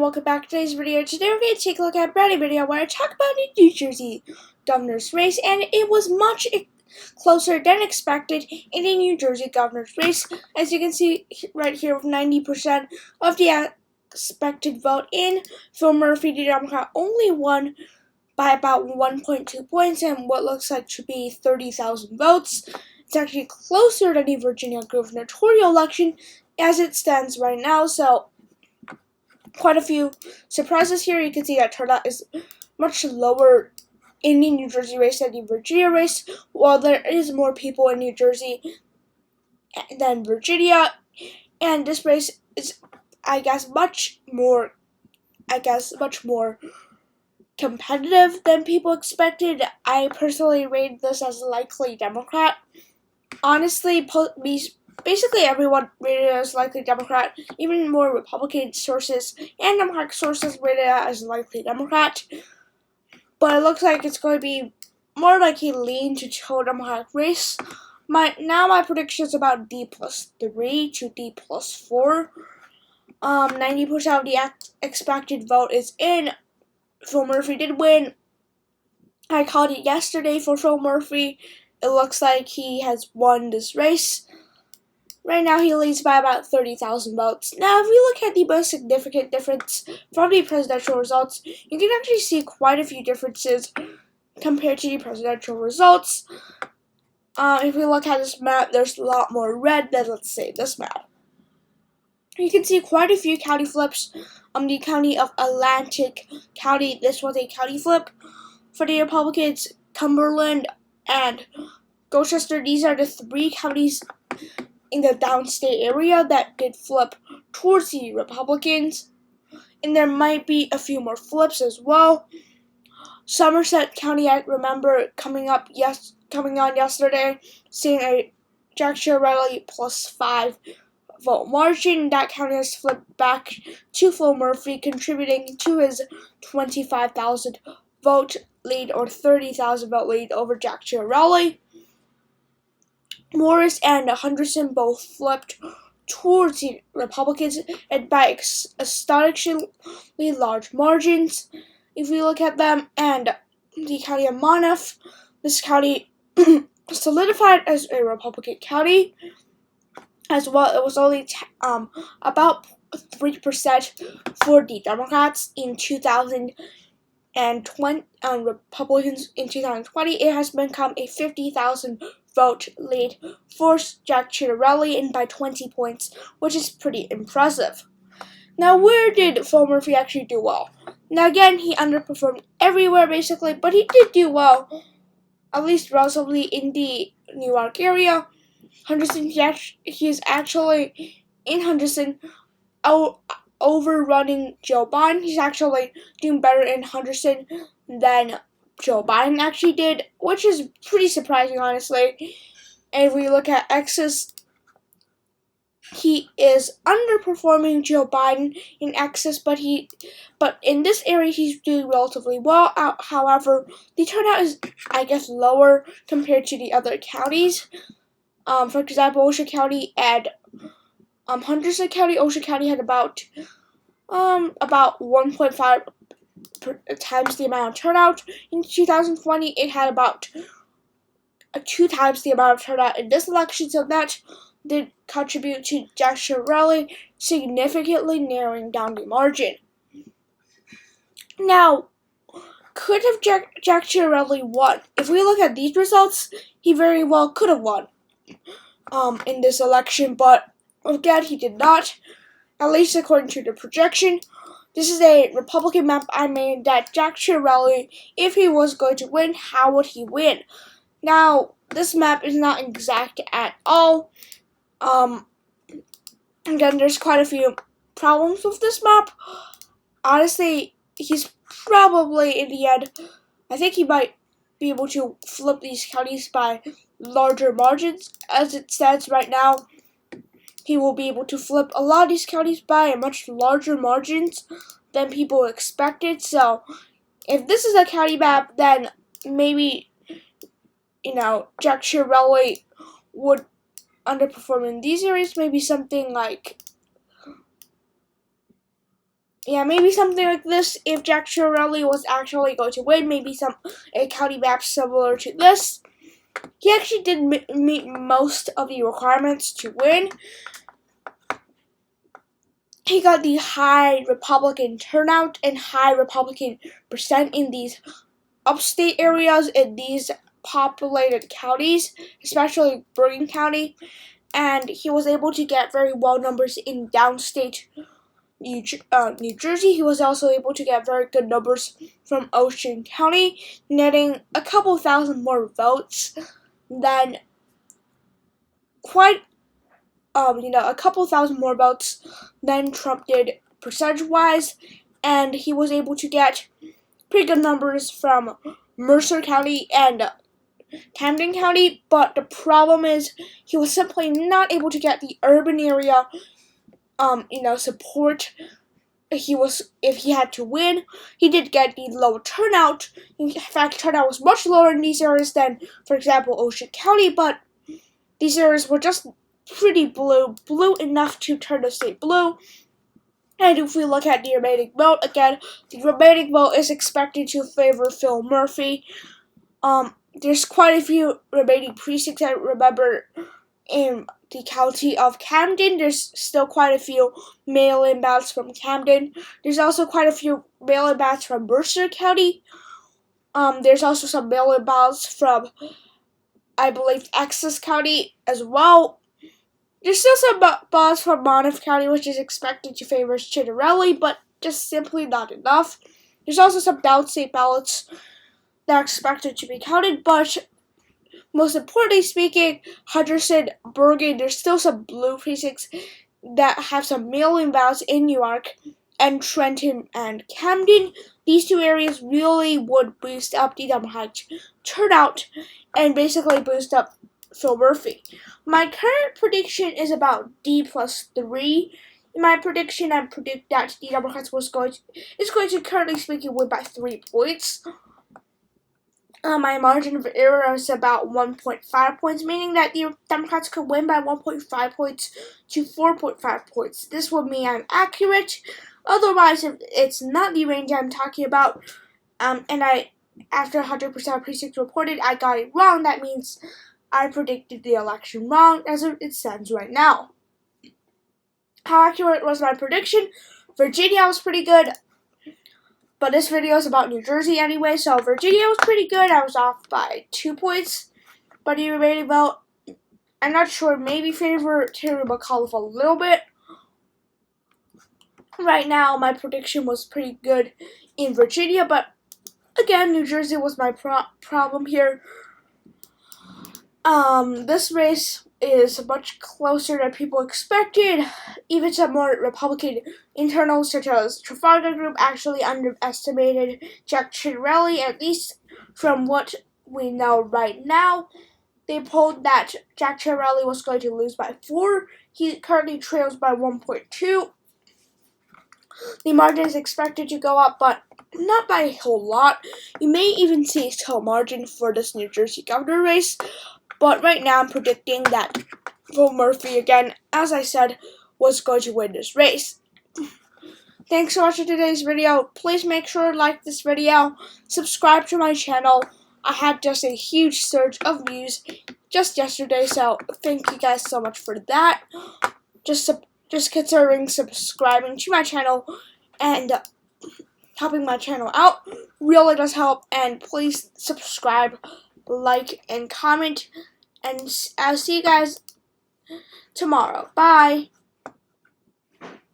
Welcome back to today's video. Today we're going to take a look at a brand new video where I talk about the New Jersey governor's race, and it was much closer than expected in the New Jersey governor's race. As you can see right here, with 90% of the expected vote in, Phil Murphy, the Democrat, only won by about 1.2 points and what looks like to be 30,000 votes. It's actually closer than the Virginia gubernatorial election as it stands right now, so quite a few surprises here. You can see that turnout is much lower in the New Jersey race than the Virginia race, while there is more people in New Jersey than Virginia, and this race is, much more competitive than people expected. I personally rated this as a likely Democrat. Honestly, basically everyone rated it as likely Democrat. Even more Republican sources and Democratic sources rated it as likely Democrat. But it looks like it's going to be more like a lean to Democratic race. My prediction is about D+3 to D+4. 90% of the expected vote is in. Phil Murphy did win. I called it yesterday for Phil Murphy. It looks like he has won this race. Right now, he leads by about 30,000 votes. Now, if we look at the most significant difference from the presidential results, you can actually see quite a few differences compared to the presidential results. If we look at this map, there's a lot more red than, let's say, this map. You can see quite a few county flips. The county of Atlantic County, this was a county flip for the Republicans. Cumberland and Gloucester, these are the three counties in the downstate area that did flip towards the Republicans. And there might be a few more flips as well. Somerset County, I remember coming on yesterday, seeing a Jack Chiarelli +5 vote margin. That county has flipped back to Phil Murphy, contributing to his 25,000 vote lead or 30,000 vote lead over Jack Chiarelli. Morris and Henderson both flipped towards the Republicans and by astonishingly large margins. If we look at them, and the county of Monmouth, this county solidified as a Republican county as well. It was only about 3% for the Democrats in 2020, Republicans in 2020. It has become a 50,000 vote lead for Jack Chiarelli, and by 20 points, which is pretty impressive. Now, where did Phil Murphy actually do well? Now, again, he underperformed everywhere, basically, but he did do well, at least relatively, in the New York area. Henderson, he's actually in Henderson overrunning Joe Biden. He's actually doing better in Henderson than Joe Biden actually did, which is pretty surprising, honestly. And if we look at Texas, he is underperforming Joe Biden in Texas, but in this area he's doing relatively well. However, the turnout is, lower compared to the other counties. For example, Ocean County and Henderson County. Ocean County had about 1.5 times the amount of turnout. In 2020, it had about 2 times the amount of turnout in this election, so that did contribute to Jack Chiarelli significantly narrowing down the margin. Now, could have Jack Chiarelli won? If we look at these results, he very well could have won in this election, but again, he did not, at least according to the projection. This is a Republican map I made that Jack Chiarelli, if he was going to win, how would he win? Now, this map is not exact at all. Again, there's quite a few problems with this map. Honestly, he's probably, in the end, I think he might be able to flip these counties by larger margins. As it stands right now, he will be able to flip a lot of these counties by much larger margins than people expected. So, if this is a county map, then maybe, Jack Chiarelli would underperform in these areas. Maybe something like, yeah, maybe something like this. If Jack Chiarelli was actually going to win, maybe a county map similar to this. He actually did meet most of the requirements to win. He got the high Republican turnout and high Republican percent in these upstate areas in these populated counties, especially Bergen County, and he was able to get very well numbers in downstate New Jersey. He was also able to get very good numbers from Ocean County, netting a couple thousand more votes than a couple thousand more votes than Trump did percentage-wise, and he was able to get pretty good numbers from Mercer County and Camden County, but the problem is he was simply not able to get the urban area, support. If he had to win, he did get the low turnout. In fact, turnout was much lower in these areas than, for example, Ocean County, but these areas were just pretty blue enough to turn the state blue. And if we look at the remaining vote, again, the remaining vote is expected to favor Phil Murphy. There's quite a few remaining precincts. I remember in the county of Camden, there's still quite a few mail-in ballots from Camden. There's also quite a few mail-in ballots from Mercer County. There's also some mail-in ballots from, I believe, Essex County as well. There's still some ballots from Monmouth County, which is expected to favor Chiarelli, but just simply not enough. There's also some downstate ballots that are expected to be counted, but most importantly speaking, Henderson, Bergen, there's still some blue precincts that have some mail-in ballots in New York, and Trenton and Camden. These two areas really would boost up the Democratic turnout and basically boost up Phil Murphy. My current prediction is about D+3. In my prediction, I predict that the Democrats is going to currently speaking win by 3 points. My margin of error is about 1.5 points, meaning that the Democrats could win by 1.5 points to 4.5 points. This would mean I'm accurate. Otherwise, if it's not the range I'm talking about, after 100% precincts reported, I got it wrong, that means I predicted the election wrong as it stands right now. How accurate was my prediction? Virginia was pretty good, but this video is about New Jersey anyway, so Virginia was pretty good. I was off by 2 points, but the remaining vote, I'm not sure, maybe favor Terry McCullough a little bit. Right now, my prediction was pretty good in Virginia, but again, New Jersey was my problem here. This race is much closer than people expected. Even some more Republican internals, such as Trafalgar Group, actually underestimated Jack Chiarelli, at least from what we know right now. They polled that Jack Chiarelli was going to lose by 4. He currently trails by 1.2. The margin is expected to go up, but not by a whole lot. You may even see a small margin for this New Jersey governor race. But right now, I'm predicting that Phil Murphy, again, as I said, was going to win this race. Thanks for watching today's video. Please make sure to like this video, subscribe to my channel. I had just a huge surge of views just yesterday, so thank you guys so much for that. Just considering subscribing to my channel and helping my channel out really does help. And please subscribe, like, and comment. And I'll see you guys tomorrow. Bye.